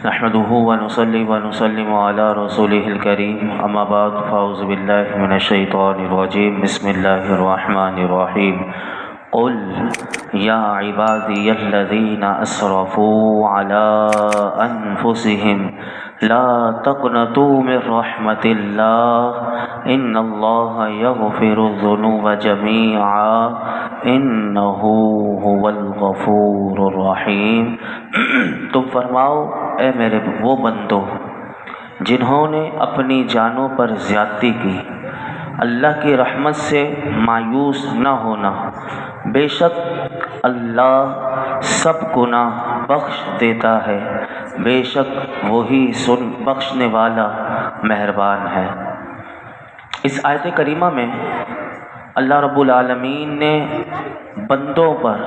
نحمده ونصلي ونسلم على رسوله الكريم اما بعد فاعوذ بالله من الشيطان الرجيم بسم الله الرحمن الرحيم قل يا عبادي الذين اسرفوا على انفسهم لا تقنطوا من رحمة الله ان الله يغفر الذنوب جميعا انه هو الغفور الرحيم۔ تم فرماؤ اے میرے وہ بندو جنہوں نے اپنی جانوں پر زیادتی کی، اللہ کی رحمت سے مایوس نہ ہونا، بے شک اللہ سب گناہ بخش دیتا ہے، بے شک وہی بخشنے والا مہربان ہے۔ اس آیت کریمہ میں اللہ رب العالمین نے بندوں پر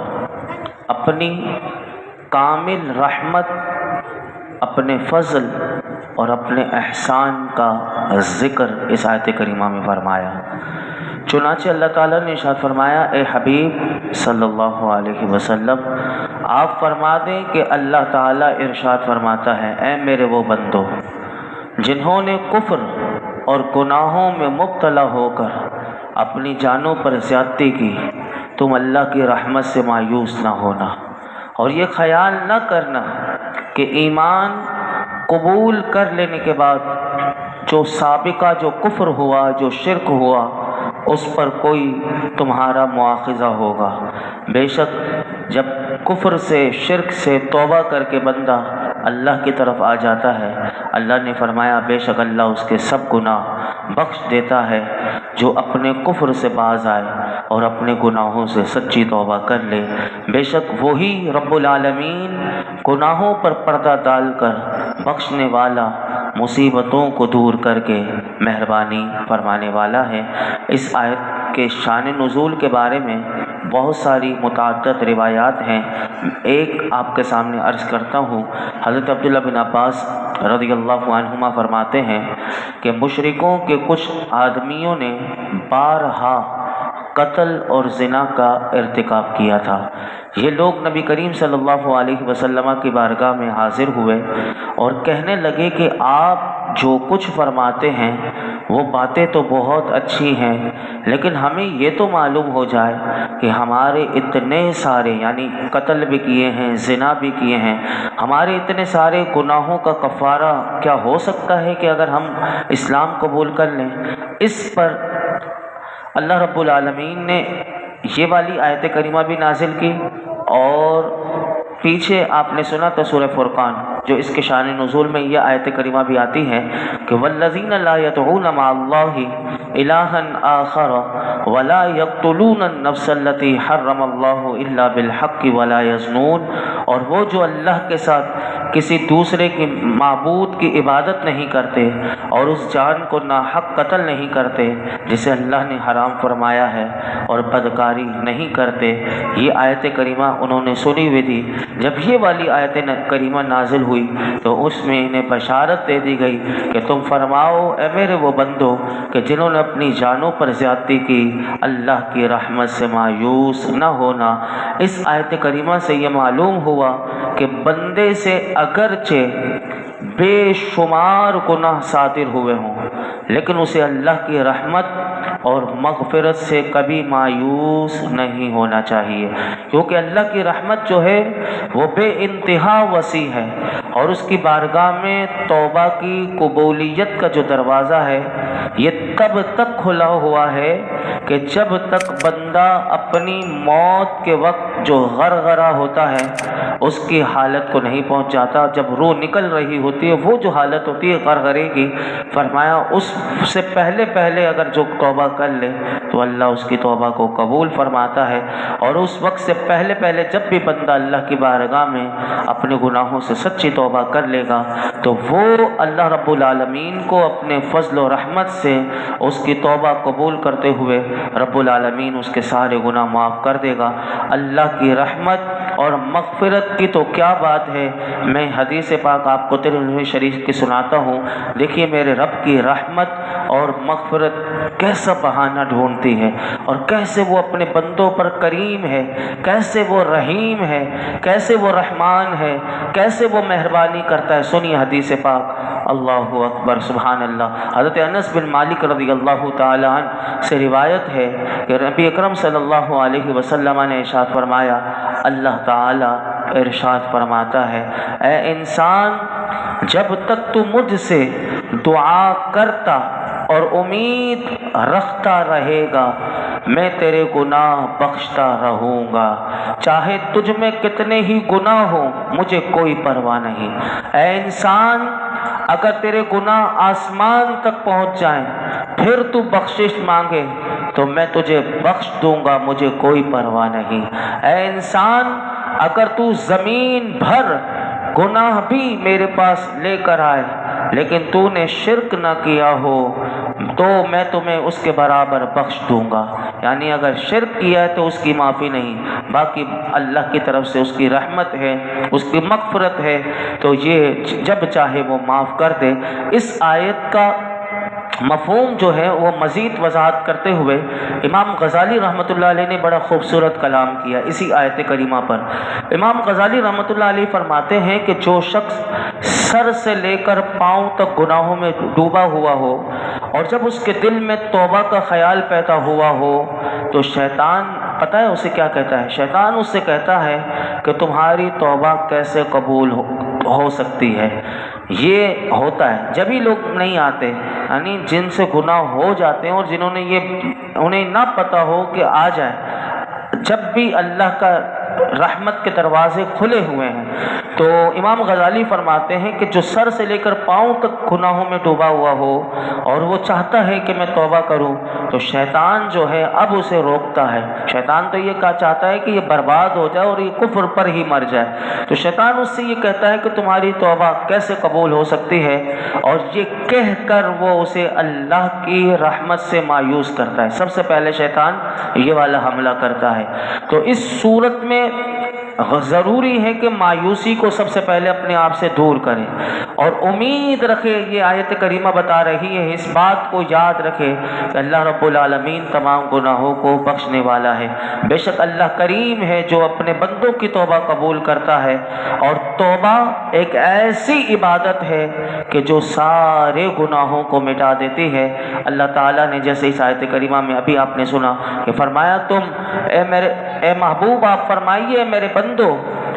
اپنی کامل رحمت، اپنے فضل اور اپنے احسان کا ذکر اس آیت کریمہ میں فرمایا۔ چنانچہ اللہ تعالیٰ نے ارشاد فرمایا، اے حبیب صلی اللہ علیہ وسلم آپ فرما دیں کہ اللہ تعالیٰ ارشاد فرماتا ہے، اے میرے وہ بندو جنہوں نے کفر اور گناہوں میں مبتلا ہو کر اپنی جانوں پر زیادتی کی، تم اللہ کی رحمت سے مایوس نہ ہونا اور یہ خیال نہ کرنا کہ ایمان قبول کر لینے کے بعد جو سابقہ جو کفر ہوا، جو شرک ہوا، اس پر کوئی تمہارا مواخذہ ہوگا۔ بے شک جب کفر سے، شرک سے توبہ کر کے بندہ اللہ کی طرف آ جاتا ہے، اللہ نے فرمایا بے شک اللہ اس کے سب گناہ بخش دیتا ہے۔ جو اپنے کفر سے باز آئے اور اپنے گناہوں سے سچی توبہ کر لے، بے شک وہی رب العالمین گناہوں پر پردہ ڈال کر بخشنے والا، مصیبتوں کو دور کر کے مہربانی فرمانے والا ہے۔ اس آیت کے شان نزول کے بارے میں بہت ساری متعدد روایات ہیں۔ ایک آپ کے سامنے عرض کرتا ہوں۔ حضرت عبداللہ بن عباس رضی اللہ عنہما فرماتے ہیں کہ مشرکوں کے کچھ آدمیوں نے بارہا قتل اور زنا کا ارتکاب کیا تھا۔ یہ لوگ نبی کریم صلی اللہ علیہ وسلم کی بارگاہ میں حاضر ہوئے اور کہنے لگے کہ آپ جو کچھ فرماتے ہیں وہ باتیں تو بہت اچھی ہیں، لیکن ہمیں یہ تو معلوم ہو جائے کہ ہمارے اتنے سارے، یعنی قتل بھی کیے ہیں، زنا بھی کیے ہیں، ہمارے اتنے سارے گناہوں کا کفارہ کیا ہو سکتا ہے کہ اگر ہم اسلام قبول کر لیں؟ اس پر اللہ رب العالمین نے یہ والی آیت کریمہ بھی نازل کی، اور پیچھے آپ نے سنا تھا سورہ فرقان، جو اس کے شان نزول میں یہ آیت کریمہ بھی آتی ہے کہ والذین لا یدعون مع اللہ الہا آخر ولا یقتلون النفس التي حرم اللہ الا بالحق ولا یزنون، اور وہ جو اللہ کے ساتھ کسی دوسرے کی معبود کی عبادت نہیں کرتے اور اس جان کو ناحق قتل نہیں کرتے جسے اللہ نے حرام فرمایا ہے، اور بدکاری نہیں کرتے۔ یہ آیت کریمہ انہوں نے سنی ہوئی تھی۔ جب یہ والی آیت کریمہ نازل ہوئی تو اس میں انہیں بشارت دے دی گئی کہ تم فرماؤ اے میرے وہ بندو کہ جنہوں نے اپنی جانوں پر زیادتی کی، اللہ کی رحمت سے مایوس نہ ہونا۔ اس آیت کریمہ سے یہ معلوم ہوا کہ بندے سے اگرچہ بے شمار گناہ صادر ہوئے ہوں، لیکن اسے اللہ کی رحمت اور مغفرت سے کبھی مایوس نہیں ہونا چاہیے، کیونکہ اللہ کی رحمت جو ہے وہ بے انتہا وسیع ہے، اور اس کی بارگاہ میں توبہ کی قبولیت کا جو دروازہ ہے یہ تب تک کھلا ہوا ہے کہ جب تک بندہ اپنی موت کے وقت جو غرغرہ ہوتا ہے اس کی حالت کو نہیں پہنچ جاتا، جب روح نکل رہی ہوتی ہے وہ جو حالت ہوتی ہے غرغرے کی، فرمایا اس سے پہلے اگر جو توبہ کر لے تو اللہ اس کی توبہ کو قبول فرماتا ہے، اور اس وقت سے پہلے جب بھی بندہ اللہ کی بارگاہ میں اپنے گناہوں سے سچی توبہ کر لے گا تو وہ اللہ رب العالمین کو اپنے فضل و رحمت سے اس کی توبہ قبول کرتے ہوئے رب العالمین اس کے سارے گناہ معاف کر دے گا۔ اللہ کی رحمت اور مغفرت کی تو کیا بات ہے، میں حدیث پاک آپ کو ترمذی شریف کی سناتا ہوں۔ دیکھیے میرے رب کی رحمت اور مغفرت کیسا بہانہ ڈھونڈتی ہے، اور کیسے وہ اپنے بندوں پر کریم ہے، کیسے وہ رحیم ہے، کیسے وہ رحمان ہے، کیسے وہ مہربانی کرتا ہے۔ سنیے حدیث پاک، اللہ اکبر، سبحان اللہ۔ حضرت انس بن مالک رضی اللہ تعالی عنہ سے روایت ہے کہ نبی اکرم صلی اللہ علیہ وسلم نے ارشاد فرمایا، اللہ تعالی ارشاد فرماتا ہے، اے انسان، جب تک تو مجھ سے دعا کرتا اور امید رکھتا رہے گا، میں تیرے گناہ بخشتا رہوں گا، چاہے تجھ میں کتنے ہی گناہ ہوں، مجھے کوئی پرواہ نہیں۔ اے انسان، اگر تیرے گناہ آسمان تک پہنچ جائیں، پھر تو بخشش مانگے تو میں تجھے بخش دوں گا، مجھے کوئی پرواہ نہیں۔ اے انسان، اگر تو زمین بھر گناہ بھی میرے پاس لے کر آئے لیکن تو نے شرک نہ کیا ہو تو میں تمہیں اس کے برابر بخش دوں گا۔ یعنی اگر شرک کیا ہے تو اس کی معافی نہیں، باقی اللہ کی طرف سے اس کی رحمت ہے، اس کی مغفرت ہے، تو یہ جب چاہے وہ معاف کر دے۔ اس آیت کا مفہوم جو ہے وہ مزید وضاحت کرتے ہوئے امام غزالی رحمۃ اللہ علیہ نے بڑا خوبصورت کلام کیا اسی آیت کریمہ پر۔ امام غزالی رحمۃ اللہ علیہ فرماتے ہیں کہ جو شخص سر سے لے کر پاؤں تک گناہوں میں ڈوبا ہوا ہو اور جب اس کے دل میں توبہ کا خیال پیدا ہوا ہو تو شیطان پتہ ہے اسے کیا کہتا ہے؟ شیطان اس سے کہتا ہے کہ تمہاری توبہ کیسے قبول ہو سکتی ہے۔ یہ ہوتا ہے جبھی لوگ نہیں آتے، یعنی جن سے گناہ ہو جاتے ہیں اور جنہوں نے انہیں نہ پتہ ہو کہ آ جائے، جب بھی اللہ کا رحمت کے دروازے کھلے ہوئے ہیں تو امام غزالی فرماتے ہیں کہ جو سر سے لے کر پاؤں تک گناہوں میں ڈوبا ہوا ہو اور وہ چاہتا ہے کہ میں توبہ کروں تو شیطان جو ہے اب اسے روکتا ہے۔ شیطان تو یہ چاہتا ہے کہ یہ برباد ہو جائے اور یہ کفر پر ہی مر جائے، تو شیطان اس سے یہ کہتا ہے کہ تمہاری توبہ کیسے قبول ہو سکتی ہے، اور یہ کہہ کر وہ اسے اللہ کی رحمت سے مایوس کرتا ہے۔ سب سے پہلے شیطان یہ والا حملہ کرتا ہے۔ تو اس صورت میں ضروری ہے کہ مایوسی کو سب سے پہلے اپنے آپ سے دور کریں اور امید رکھے۔ یہ آیت کریمہ بتا رہی ہے، اس بات کو یاد رکھے کہ اللہ رب العالمین تمام گناہوں کو بخشنے والا ہے۔ بے شک اللہ کریم ہے جو اپنے بندوں کی توبہ قبول کرتا ہے، اور توبہ ایک ایسی عبادت ہے کہ جو سارے گناہوں کو مٹا دیتی ہے۔ اللہ تعالیٰ نے جیسے اس آیت کریمہ میں ابھی آپ نے سنا کہ فرمایا اے محبوب آپ فرمائیے میرے بندو،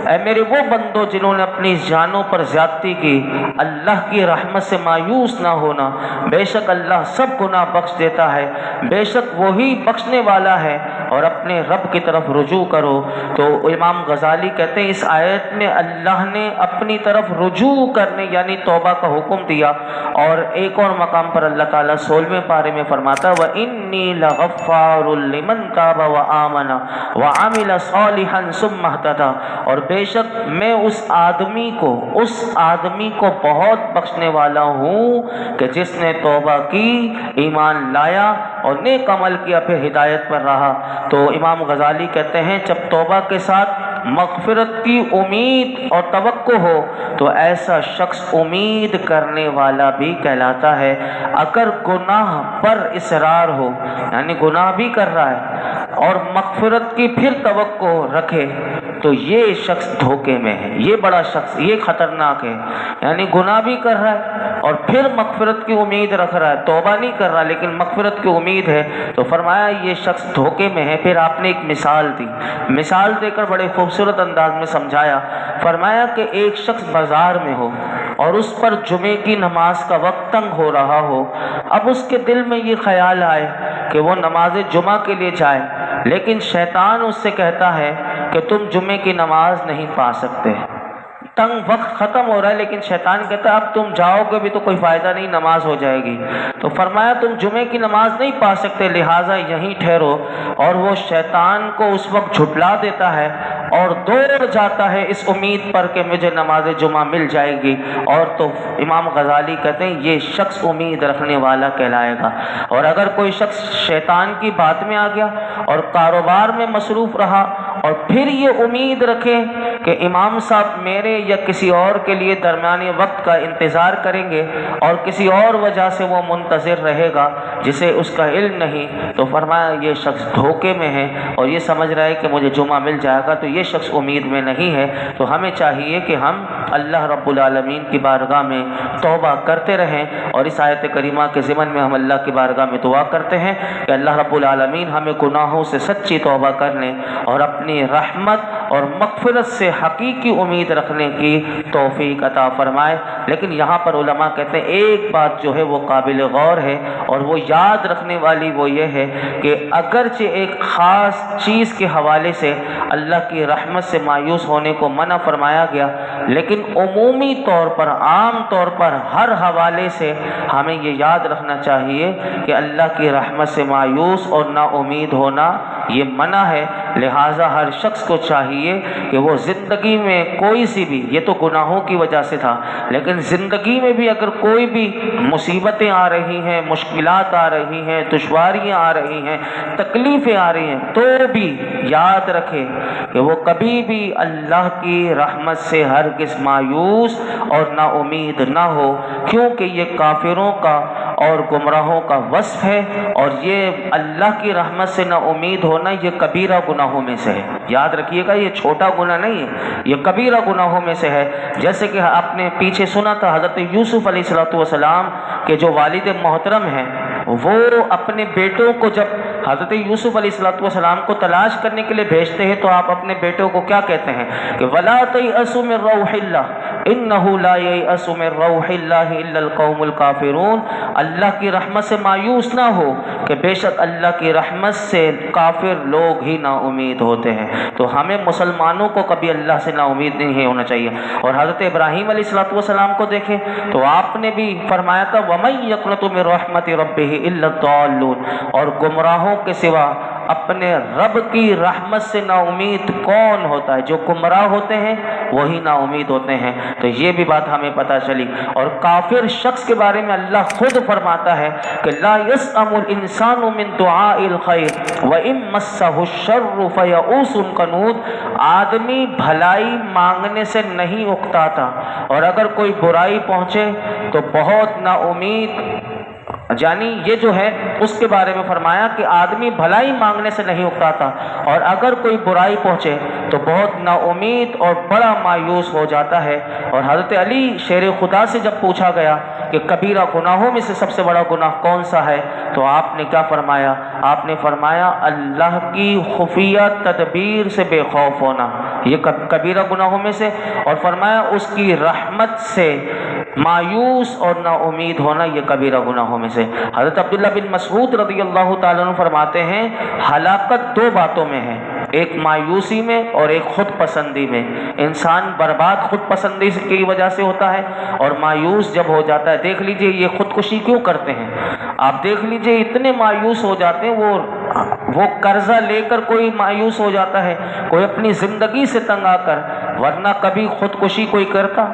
اے میرے وہ بندو جنہوں نے اپنی جانوں پر زیادتی کی، اللہ کی رحمت سے مایوس نہ ہونا، بے شک اللہ سب گناہ بخش دیتا ہے، بے شک وہی بخشنے والا ہے، اور اپنے رب کی طرف رجوع کرو۔ تو امام غزالی کہتے ہیں اس آیت میں اللہ نے اپنی طرف رجوع کرنے یعنی توبہ کا حکم دیا، اور ایک اور مقام پر اللہ تعالیٰ 16ویں پارے میں فرماتا ہے وَإِنِّي لَغَفَّارٌ لِمَن تَابَ وَآمَنَ وَعَمِلَ صَالِحًا ثُمَّ اهْتَدَىٰ، اور بے شک میں اس آدمی کو بہت بخشنے والا ہوں کہ جس نے توبہ کی، ایمان لایا اور نیک عمل کیا، پھر ہدایت پر رہا۔ تو امام غزالی کہتے ہیں جب توبہ کے ساتھ مغفرت کی امید اور توقع ہو تو ایسا شخص امید کرنے والا بھی کہلاتا ہے۔ اگر گناہ پر اصرار ہو، یعنی گناہ بھی کر رہا ہے اور مغفرت کی پھر توقع رکھے، تو یہ شخص دھوکے میں ہے، یہ بڑا شخص، یہ خطرناک ہے۔ یعنی گناہ بھی کر رہا ہے اور پھر مغفرت کی امید رکھ رہا ہے، توبہ نہیں کر رہا لیکن مغفرت کی امید ہے، تو فرمایا یہ شخص دھوکے میں ہے۔ پھر آپ نے ایک مثال دی، مثال دے کر بڑے خوبصورت انداز میں سمجھایا۔ فرمایا کہ ایک شخص بازار میں ہو اور اس پر جمعے کی نماز کا وقت تنگ ہو رہا ہو، اب اس کے دل میں یہ خیال آئے کہ وہ نماز جمعہ کے لیے جائے، لیکن شیطان اس سے کہتا ہے کہ تم جمعے کی نماز نہیں پا سکتے، تنگ وقت ختم ہو رہا ہے، لیکن شیطان کہتا ہے اب تم جاؤ گے بھی تو کوئی فائدہ نہیں، نماز ہو جائے گی۔ تو فرمایا تم جمعے کی نماز نہیں پا سکتے لہٰذا یہیں ٹھہرو، اور وہ شیطان کو اس وقت جھٹلا دیتا ہے اور دوڑ جاتا ہے اس امید پر کہ مجھے نماز جمعہ مل جائے گی، اور تو امام غزالی کہتے ہیں یہ شخص امید رکھنے والا کہلائے گا۔ اور اگر کوئی شخص شیطان کی بات میں آ گیا اور کاروبار میں مصروف رہا اور پھر یہ امید رکھے کہ امام صاحب میرے یا کسی اور کے لیے درمیانی وقت کا انتظار کریں گے اور کسی اور وجہ سے وہ منتظر رہے گا جسے اس کا علم نہیں، تو فرمایا یہ شخص دھوکے میں ہے اور یہ سمجھ رہا ہے کہ مجھے جمعہ مل جائے گا، تو یہ شخص امید میں نہیں ہے۔ تو ہمیں چاہیے کہ ہم اللہ رب العالمین کی بارگاہ میں توبہ کرتے رہیں، اور اس آیت کریمہ کے ضمن میں ہم اللہ کی بارگاہ میں دعا کرتے ہیں کہ اللہ رب العالمین ہمیں گناہوں سے سچی توبہ کرنے اور اپنی رحمت اور مغفرت سے حقیقی امید رکھنے کی توفیق عطا فرمائے۔ لیکن یہاں پر علماء کہتے ہیں ایک بات جو ہے وہ قابل غور ہے، اور وہ یاد رکھنے والی وہ یہ ہے کہ اگرچہ ایک خاص چیز کے حوالے سے اللہ کی رحمت سے مایوس ہونے کو منع فرمایا گیا، لیکن عمومی طور پر، عام طور پر ہر حوالے سے ہمیں یہ یاد رکھنا چاہیے کہ اللہ کی رحمت سے مایوس اور نا امید ہونا یہ منع ہے۔ لہٰذا ہر شخص کو چاہیے کہ وہ زندگی میں کوئی سی بھی، یہ تو گناہوں کی وجہ سے تھا، لیکن زندگی میں بھی اگر کوئی بھی مصیبتیں آ رہی ہیں، مشکلات آ رہی ہیں، دشواریاں آ رہی ہیں، تکلیفیں آ رہی ہیں، تو بھی یاد رکھے کہ وہ کبھی بھی اللہ کی رحمت سے ہرگز مایوس اور نا امید نہ ہو، کیونکہ یہ کافروں کا اور گمراہوں کا وصف ہے، اور یہ اللہ کی رحمت سے نا امید ہونا یہ کبیرہ گناہوں میں سے ہے۔ یاد رکھیے گا، یہ چھوٹا گناہ نہیں ہے، یہ کبیرہ گناہوں میں سے ہے۔ جیسے کہ آپ نے پیچھے سنا تھا حضرت یوسف علیہ السلام کے جو والد محترم ہیں، وہ اپنے بیٹوں کو جب حضرت یوسف علیہ السلام کو تلاش کرنے کے لیے بھیجتے ہیں تو آپ اپنے بیٹوں کو کیا کہتے ہیں کہ وَلَا تَيْأَسُوا مِن رَوْحِ اللَّهِ إِنَّهُ لَا يَيْأَسُ مِن رَوْحِ اللَّهِ إِلَّا الْقَوْمُ الْكَافِرُونَ۔ اللہ کی رحمت سے مایوس نہ ہو کہ بے شک اللہ کی رحمت سے کافر لوگ ہی نا امید ہوتے ہیں۔ تو ہمیں مسلمانوں کو کبھی اللہ سے نا امید نہیں ہونا چاہیے۔ اور حضرت ابراہیم علیہ السلام کو دیکھیں تو آپ نے بھی فرمایا تھا وَمَن يَقْنَطُ مِن رَحْمَتِ رَبِّهِ إِلَّا الضَّالُّونَ، اور گمراہوں کے سوا اپنے رب کی رحمت سے نا امید کون ہوتا ہے؟ جو گمراہ ہوتے ہیں وہی نا امید ہوتے ہیں۔ تو یہ بھی بات ہمیں پتہ چلی۔ اور کافر شخص کے بارے میں اللہ خود فرماتا ہے کہ لا يسأم الانسان من دعاء الخیر وان مسه الشر فیئوس قنوط، آدمی بھلائی مانگنے سے نہیں اکتاتا، اور اگر کوئی برائی پہنچے تو بہت نا امید، یعنی یہ جو ہے اس کے بارے میں فرمایا کہ آدمی بھلائی مانگنے سے نہیں اکتاتا، اور اگر کوئی برائی پہنچے تو بہت نا امید اور بڑا مایوس ہو جاتا ہے۔ اور حضرت علی شیر خدا سے جب پوچھا گیا کہ کبیرہ گناہوں میں سے سب سے بڑا گناہ کون سا ہے، تو آپ نے کیا فرمایا؟ آپ نے فرمایا اللہ کی خفیہ تدبیر سے بے خوف ہونا، یہ کبیرہ گناہوں میں سے، اور فرمایا اس کی رحمت سے مایوس اور نا امید ہونا یہ کبیرہ گناہوں میں سے۔ حضرت عبداللہ بن مسعود رضی اللہ تعالیٰ عنہ فرماتے ہیں ہلاکت دو باتوں میں ہے، ایک مایوسی میں اور ایک خود پسندی میں۔ انسان برباد خود پسندی کی وجہ سے ہوتا ہے، اور مایوس جب ہو جاتا ہے، دیکھ لیجئے یہ خودکشی کیوں کرتے ہیں، آپ دیکھ لیجئے اتنے مایوس ہو جاتے ہیں، وہ قرضہ لے کر کوئی مایوس ہو جاتا ہے، کوئی اپنی زندگی سے تنگ آ کر، ورنہ کبھی خودکشی کوئی کرتا،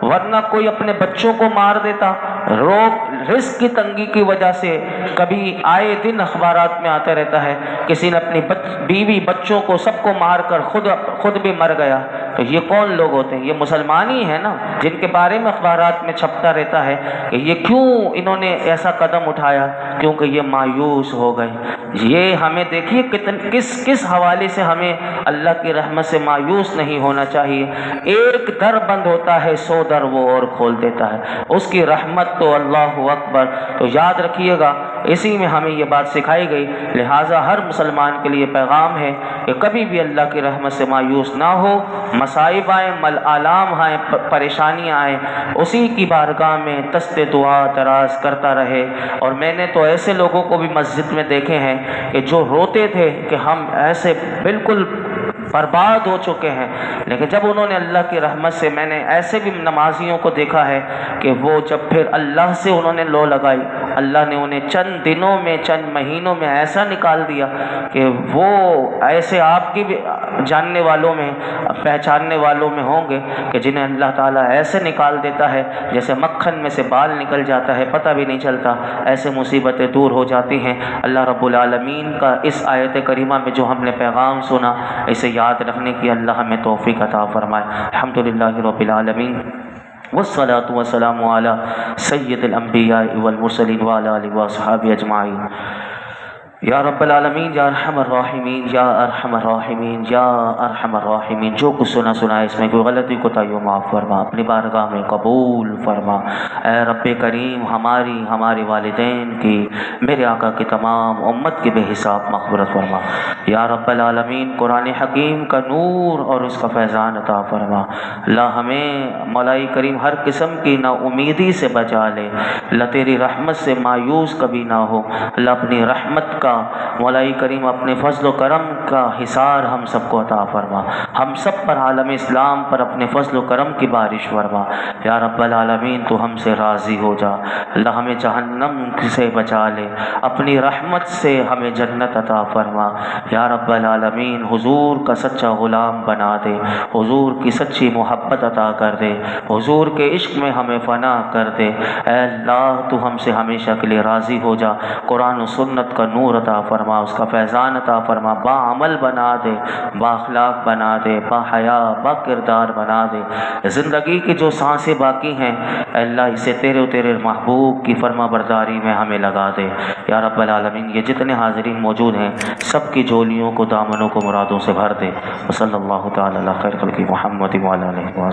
ورنہ کوئی اپنے بچوں کو مار دیتا، رزق کی تنگی کی وجہ سے کبھی آئے دن اخبارات میں آتا رہتا ہے کسی نے اپنی بیوی بچوں کو سب کو مار کر خود بھی مر گیا۔ تو یہ کون لوگ ہوتے ہیں؟ یہ مسلمان ہی ہیں نا، جن کے بارے میں اخبارات میں چھپتا رہتا ہے کہ یہ کیوں انہوں نے ایسا قدم اٹھایا، کیونکہ یہ مایوس ہو گئے۔ یہ ہمیں دیکھیے کس حوالے سے ہمیں اللہ کی رحمت سے مایوس نہیں ہونا چاہیے۔ ایک در بند ہوتا ہے 100 در وہ اور کھول دیتا ہے، اس کی رحمت تو اللہ اکبر۔ تو یاد رکھیے گا، اسی میں ہمیں یہ بات سکھائی گئی۔ لہٰذا ہر مسلمان کے لیے پیغام ہے کہ کبھی بھی اللہ کی رحمت سے مایوس نہ ہو، مصائب آئیں، آلام آئیں، پریشانیاں آئیں، اسی کی بارگاہ میں دست دعا دراز کرتا رہے۔ اور میں نے تو ایسے لوگوں کو بھی مسجد میں دیکھے ہیں کہ جو روتے تھے کہ ہم ایسے بالکل برباد ہو چکے ہیں، لیکن جب انہوں نے اللہ کی رحمت سے، میں نے ایسے بھی نمازیوں کو دیکھا ہے کہ وہ جب پھر اللہ سے انہوں نے لو لگائی، اللہ نے انہیں چند دنوں میں، چند مہینوں میں ایسا نکال دیا کہ وہ ایسے آپ کی بھی جاننے والوں میں، پہچاننے والوں میں ہوں گے کہ جنہیں اللہ تعالیٰ ایسے نکال دیتا ہے جیسے مکھن میں سے بال نکل جاتا ہے، پتہ بھی نہیں چلتا، ایسے مصیبتیں دور ہو جاتی ہیں۔ اللہ رب العالمین کا اس آیت کریمہ میں جو ہم نے پیغام سنا، اسے یاد رکھنے کی اللہ ہمیں توفیق عطا فرمائے۔ الحمدللہ رب العالمین، والصلاة والسلام علی سید الانبیاء والمرسلین وعلی آلہ واصحابہ اجمعین۔ یا رب العالمین، یا ارحم الراحمین، یا ارحم الراحمین، یا ارحم الراحمین، جو کچھ سنا ہے اس میں کوئی غلطی کوتاہی معاف فرما، اپنی بارگاہ میں قبول فرما۔ اے رب کریم، ہمارے والدین کی، میرے آقا کی تمام امت کی بے حساب مغفرت فرما۔ یا رب العالمین، قرآن حکیم کا نور اور اس کا فیضان عطا فرما۔ اللہ ہمیں مولائی کریم ہر قسم کی نا امیدی سے بچا لے، اللہ تیری رحمت سے مایوس کبھی نہ ہو۔ اللہ اپنی رحمت کا، مولائی کریم اپنے فضل و کرم کا حصار ہم سب کو عطا فرما، ہم سب پر، عالم اسلام پر اپنے فضل و کرم کی بارش فرما۔ یا رب العالمین، تو ہم سے راضی ہو جا، اللہ ہمیں جہنم سے بچا لے، اپنی رحمت سے ہمیں جنت عطا فرما۔ یا رب العالمین، حضور کا سچا غلام بنا دے، حضور کی سچی محبت عطا کر دے، حضور کے عشق میں ہمیں فنا کر دے۔ اے اللہ، تو ہم سے ہمیشہ کے لیے راضی ہو جا، قرآن و سنت کا نور عطا فرما، اس کا فیضان عطا فرما، با عمل بنا دے، با اخلاق بنا دے، با حیا با کردار بنا دے۔ زندگی کی جو سانسیں باقی ہیں اے اللہ، اسے تیرے و تیرے محبوب کی فرما برداری میں ہمیں لگا دے۔ یا رب العالمین، یہ جتنے حاضرین موجود ہیں سب کی جولیوں کو، دامنوں کو مرادوں سے بھر دے۔ وصلی اللہ تعالی علی خیر خلق محمد وعلی آلہ وصحبہ۔